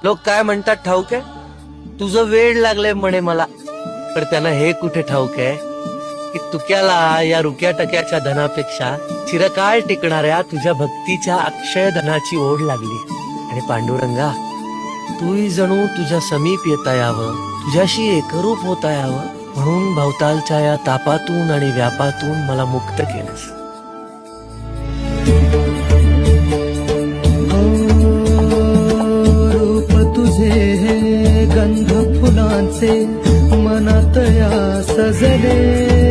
लोक काय म्हणतात ठाऊक आहे, तुझं वेड लागलंय म्हणे मला. पण त्यांना हे कुठे ठाऊक आहे की तुक्याला या रुक्या टक्याच्या धनापेक्षा चिरकाळ टिकणाऱ्या तुझ्या भक्तीच्या अक्षय धनाची ओढ लागली. आणि पांडुरंगा, तूही जणू तुझ्या समीप येता यावं, तुझ्याशी एकरूप होता यावं म्हणून भवतालच्या या तापातून आणि व्यापातून मला मुक्त केलंस. रूप तुझे हे गंध फुलांचे मनात या सजले.